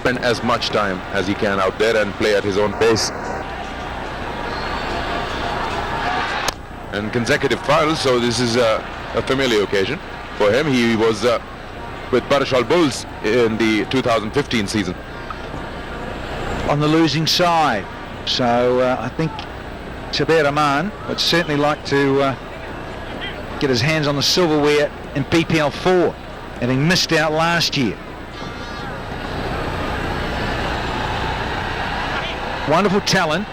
spend as much time as he can out there and play at his own pace. And consecutive trials, so this is a familiar occasion for him. He was with Barishal Bulls in the 2015 season. On the losing side, so I think Sabir Rahman would certainly like to get his hands on the silverware in BPL 4, having missed out last year. Wonderful talent,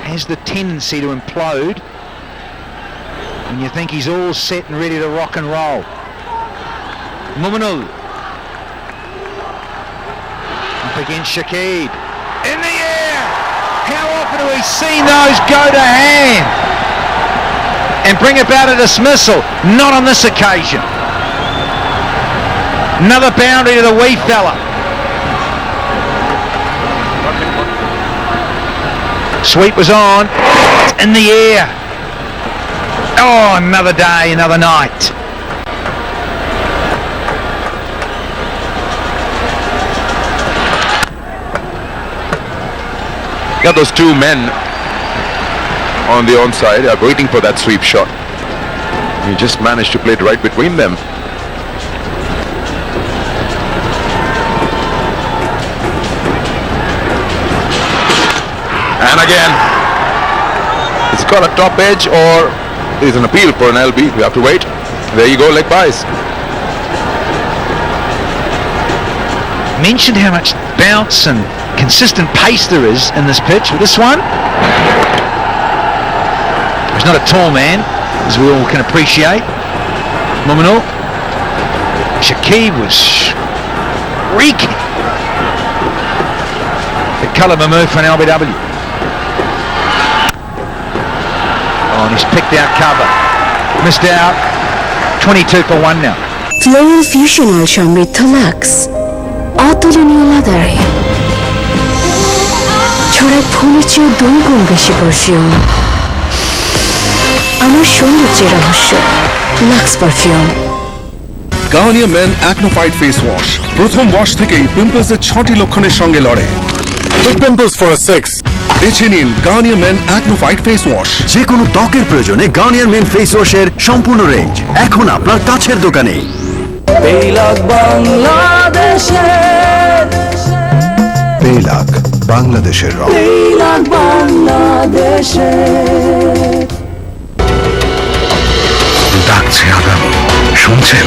has the tendency to implode when you think he's all set and ready to rock and roll. Muminul up against Shakib, in the air. How often have we seen those go to hand and bring about a dismissal? Not on this occasion. Another boundary to the wee fella. Sweep was on, in the air. Oh, another day, another night. Got those two men on the onside, are waiting for that sweep shot. He just managed to play it right between them. And again, it's got a top edge or is an appeal for an LB. We have to wait. There you go, leg buys. Mentioned how much bounce and consistent pace there is in this pitch. With this one, he's not a tall man, as we all can appreciate. Muminul. Shakib was reeking. The colour move for an LBW. Oh, and he's picked out cover. Missed out. 22 for 1 now. Floral Fusional সমৃদ্ধ lux অতুলনীয় লাদারে ছড়ায় ফুলের চেয়ে 2 গুণ বেশি perfume. আমার সৌন্দর্যের রহস্য Lux perfume. Garnier men AcnoFight face wash প্রথম ওয়াশ থেকেই পিম্পলসের 6টি লক্ষণের সঙ্গে লড়ে। Big pimples for a 6. বেছে নিন Garnier men AcnoFight face wash. যে কোনো ত্বকের প্রয়োজনে গার্নিয়ার মেন ফেস ওয়াশের সম্পূর্ণ রেঞ্জ এখন আপনার কাছের দোকানে। বেলাক বাংলাদেশের রং। ডাকছে আগামী, শুনছেন?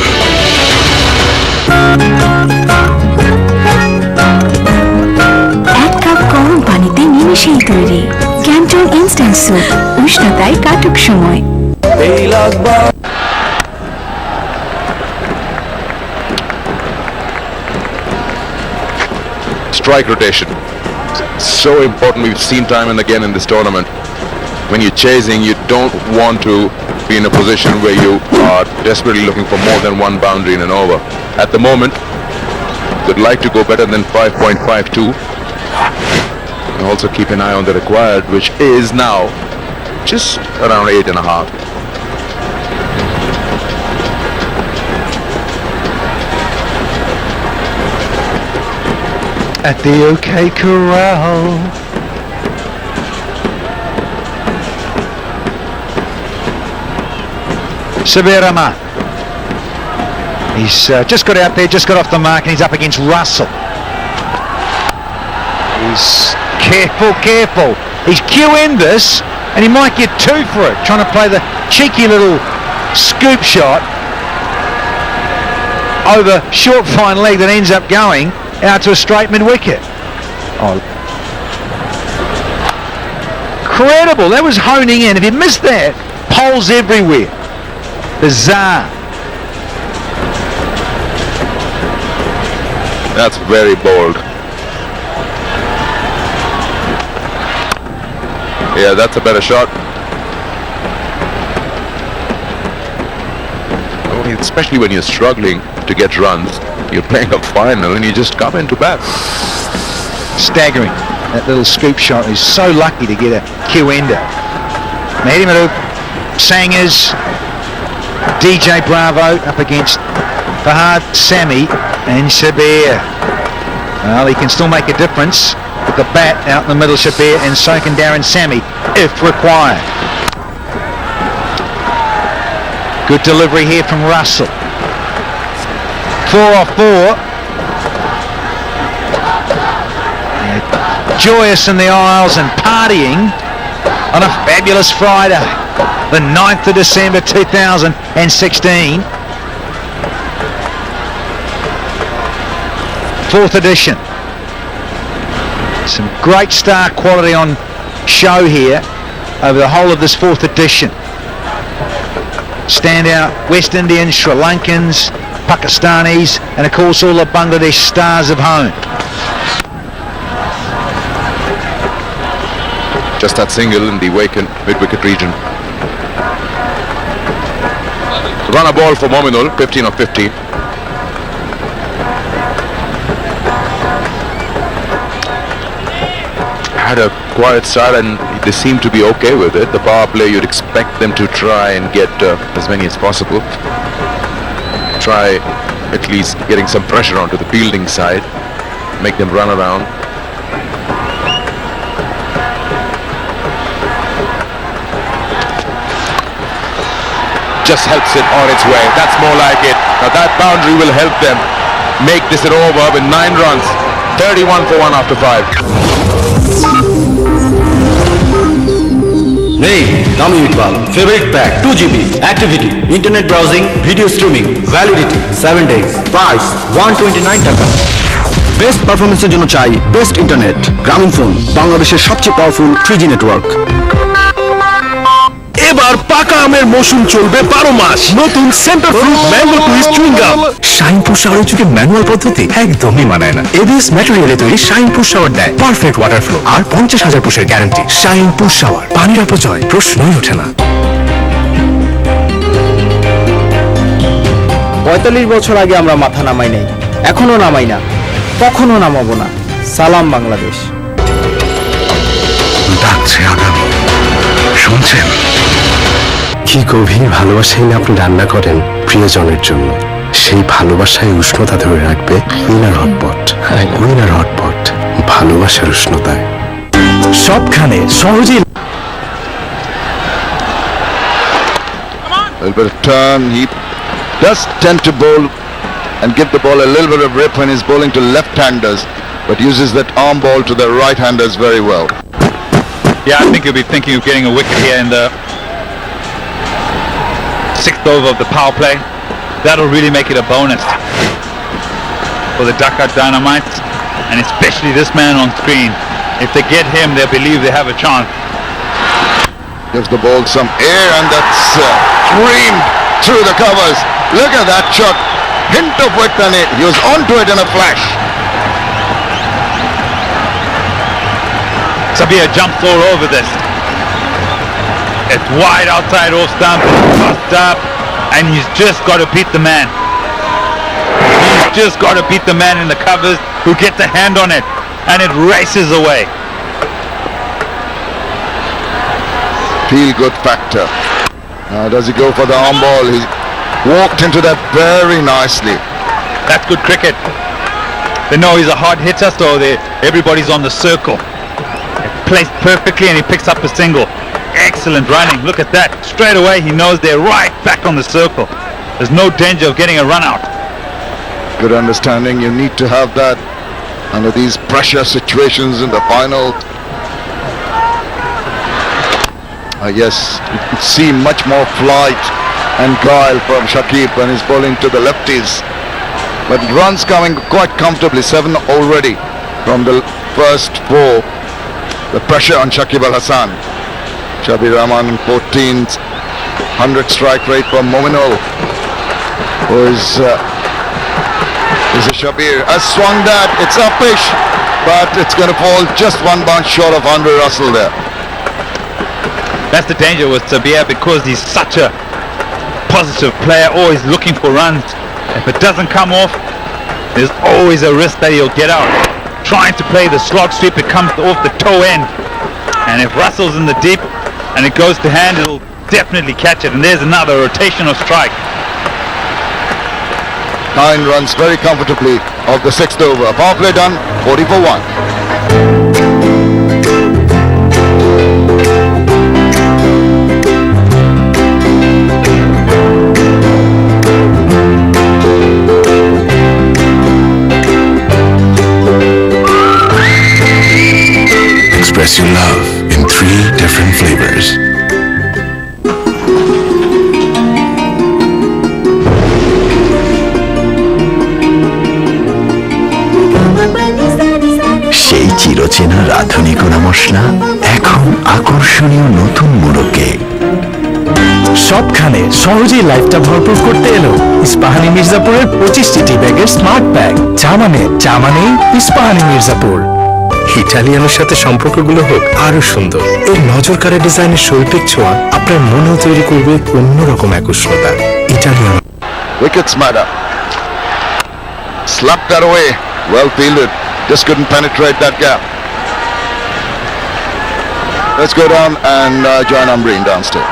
এক কাপ গরম পানিতে নিমেষেই তৈরি ক্যান্টন ইনস্ট্যান্ট স্যুপ, উষ্ণতায় কাটুক সময়। Strike rotation. So important. We've seen time and again in this tournament. When you're chasing, you don't want to be in a position where you are desperately looking for more than one boundary in an over. At the moment, you'd like to go better than 5.52. And also keep an eye on the required, which is now just around 8.5. At the OK Corral. Sabir Rahman. He's just got out there, just got off the mark, and he's up against Russell. He's careful. He's QN'd this, and he might get 2 for it, trying to play the cheeky little scoop shot over short fine leg that ends up going out to a straight mid-wicket. Oh, incredible. That was honing in. If you missed that, poles everywhere. Bizarre. That's very bold. Yeah, that's a better shot. I mean, especially when you're struggling to get runs. You're playing a final and you just come into bat. Staggering. That little scoop shot is so lucky to get a Q-ender. Mahdimalu, Sangers, DJ Bravo up against Fahad, Sami and Sabir. Well, he can still make a difference with the bat out in the middle, Shabir, and so can Darren Sammy, if required. Good delivery here from Russell. 4 off 4. Joyous in the aisles and partying on a fabulous Friday, the 9th of December 2016. 4th edition. Some great star quality on show here over the whole of this 4th edition. Standout West Indians, Sri Lankans, Pakistanis, and of course all the Bangladesh stars of home. Just that single in the mid-wicket region. Run a ball for Mominul, 15 of 15. Had a quiet start and they seem to be okay with it. The power play, you'd expect them to try and get as many as possible. Try at least getting some pressure onto the fielding side, make them run around. Just helps it on its way. That's more like it. Now that boundary will help them make this an over with 9 runs. 31 for 1 after 5. Name, Nami Iqbal, favorite pack, 2GB, activity, internet browsing, video streaming, validity, 7 days, price, 129 টাকা। Best পারফরমেন্সের জন্য চাই best internet, গ্রামীণ phone, বাংলাদেশের সবচেয়ে powerful 3G network. এবার পাকা আমের মৌসুম চলবে 12 মাস। নতুন Center Fruit mango twist chewing gum. Shinepur শাওয়ারের যুগে ম্যানুয়াল পদ্ধতি একদমই মানায় না। এবিএস ম্যাটেরিয়ালে তৈরি শাইনপুর শাওয়ার দেয় পারফেক্ট ওয়াটার ফ্লো আর 50,000 পুষের গ্যারান্টি। শাইনপুর শাওয়ার, পানির অপচয় প্রশ্নই ওঠে না। 45 বছর আগে আমরা মাথা নামাই নাই, এখনো নামাই না, কখনো নামাবো না। সালাম বাংলাদেশ। ডাকছে আগামী, শুনছেন? কি গভীর ভালোবাসায় না আপনি রান্না করেন প্রিয়জনের জন্য। সেই ভালোবাসায় উষ্ণতা ধরে রাখবে উইনার হটপট। উইনার হটপট, ভালোবাসার উষ্ণতায় সবখানে সহজেই। A little bit of turn. He does tend to bowl and give the ball a little bit of rip when he's bowling to left-handers, but uses that arm ball to the right-handers very well. Yeah, I think he'll be thinking of getting a wicket here in the 6th over of the power play. That'll really make it a bonus for the Dhaka Dynamites, and especially this man on screen. If they get him, they'll believe they have a chance. Gives the ball some air, and that's screamed through the covers. Look at that shot. Hint of width, and he was onto it in a flash. Sabir jumps all over this. It's wide outside off stump, crossed up, and he's just got to beat the man. He's just got to beat the man in the covers who gets a hand on it, and it races away. Feel-good factor. Now does he go for the arm ball? He walked into that very nicely. That's good cricket. They know he's a hard hitter, so everybody's on the circle. Placed perfectly, and he picks up a single. Excellent running. Look at that. Straight away, he knows they're right back on the circle. There's no danger of getting a run out. Good understanding. You need to have that under these pressure situations in the final. Yes, you could see much more flight and guile from Shakib when he's bowling to the lefties. But runs coming quite comfortably. 7 already from the first 4. The pressure on Shakib Al Hassan. Shabir Rahman 14th, 100 strike rate from Mominul, who is a Shabir. Has swung that, it's upish, but it's going to fall just 1 bounce short of Andre Russell there. That's the danger with Sabir, because he's such a positive player, always looking for runs. If it doesn't come off, there's always a risk that he'll get out. Trying to play the slog sweep, it comes off the toe end. And if Russell's in the deep and it goes to hand, it'll definitely catch it. And there's another rotational strike. 9 runs very comfortably of the 6th over. Power play done, 40 for 1. Express your love in 3 different flavors. সেই চিরচেনা রাঁধুনি গুঁড়া মশলা এখন আকর্ষণীয় নতুন মোড়কে। সবখানে সহজেই লাইফটা ভরপুর করতে এলো ইস্পাহানি মির্জাপুরের 25টি টি ব্যাগের স্মার্ট ব্যাগ। চা মানে ইস্পাহানি মির্জাপুর। ইটালিয়ানের সাথে সম্পর্কগুলো হোক আরো সুন্দর। এর নজর কাড়া ডিজাইনের শৈল্পিক ছোঁয়া আপনার মনেও তৈরি করবে অন্যরকম এক উষ্ণতা। Italian Wickets matter. Slapped that away. Well fielded. Just couldn't penetrate that gap. Let's go down and join Ambreen downstairs.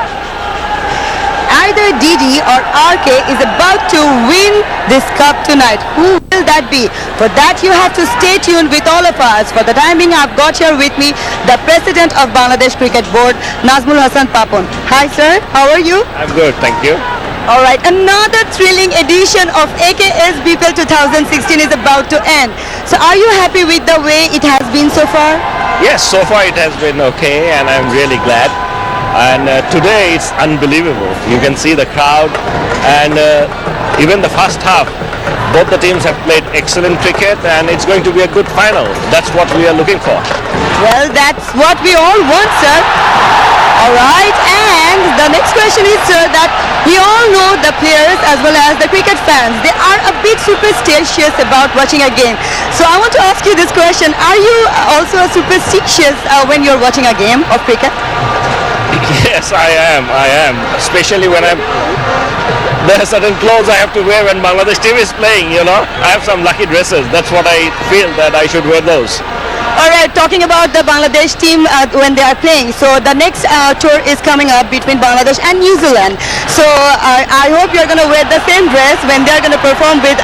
Either Didi or RK is about to win this cup tonight. Who will that be? For that you have to stay tuned with all of us. For the time being, I've got here with me the President of Bangladesh Cricket Board, Nazmul Hasan Papon. Hi sir, how are you? I'm good, thank you. Alright, another thrilling edition of AKS BPL 2016 is about to end. So are you happy with the way it has been so far? Yes, so far it has been okay and I'm really glad. And today it's unbelievable. You can see the crowd and even the first half. Both the teams have played excellent cricket and it's going to be a good final. That's what we are looking for. Well, that's what we all want, sir. Alright, and the next question is, sir, that we all know the players as well as the cricket fans. They are a bit superstitious about watching a game. So I want to ask you this question. Are you also superstitious when you're watching a game of cricket? Yes, I am. Especially when there are certain clothes I have to wear when Bangladesh team is playing, you know. I have some lucky dresses. That's what I feel that I should wear those. Alright, talking about the Bangladesh team when they are playing. So the next tour is coming up between Bangladesh and New Zealand. So I hope you're going to wear the same dress when they're going to perform with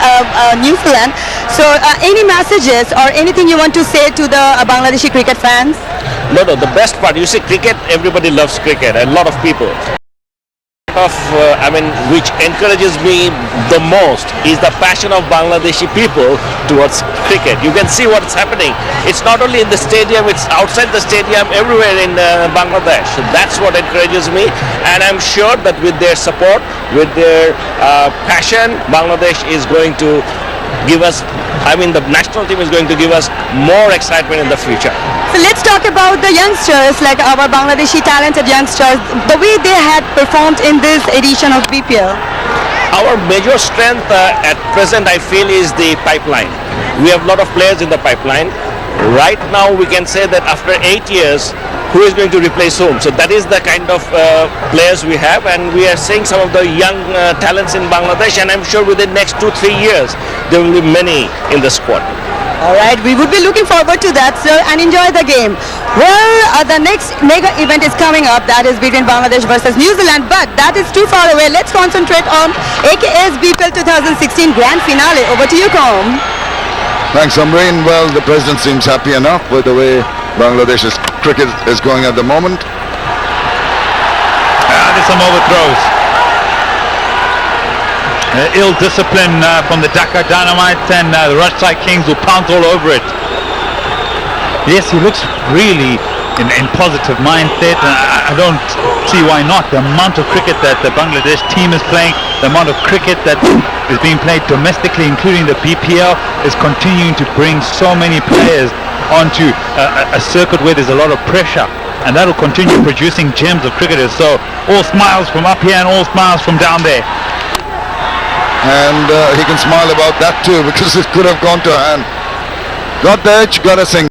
New Zealand. So any messages or anything you want to say to the Bangladeshi cricket fans? No, the best part, you see cricket, everybody loves cricket, a lot of people. Which encourages me the most is the passion of Bangladeshi people towards cricket. You can see what's happening. It's not only in the stadium, it's outside the stadium, everywhere in Bangladesh. So that's what encourages me, and I'm sure that with their support, with their passion, Bangladesh is going to give us, the national team is going to give us more excitement in the future. So let's talk about the youngsters, like our Bangladeshi talented youngsters, the way they had performed in this edition of BPL. Our major strength at present, I feel, is the pipeline. We have a lot of players in the pipeline. Right now, we can say that after 8 years, who is going to replace whom? So that is the kind of players we have, and we are seeing some of the young talents in Bangladesh, and I'm sure within the next 2-3 years, there will be many in the squad. Alright, we would be looking forward to that, sir, and enjoy the game. Well, the next mega event is coming up, that is between Bangladesh versus New Zealand, but that is too far away. Let's concentrate on AKS BPL 2016 Grand Finale. Over to you, Com. Thanks, Ambreen. Well, the president seems happy enough with the way Bangladesh's cricket is going at the moment. There's some overthrows. Ill discipline from the Dhaka Dynamites, and the Rajshahi Kings will pounce all over it. Yes, he looks really in positive mindset, and I don't see why not. The amount of cricket that the Bangladesh team is playing, the amount of cricket that is being played domestically, including the BPL, is continuing to bring so many players onto a circuit where there's a lot of pressure, and that will continue producing gems of cricketers. So all smiles from up here and all smiles from down there. And he can smile about that too, because it could have gone to hand. Got the edge, got a single.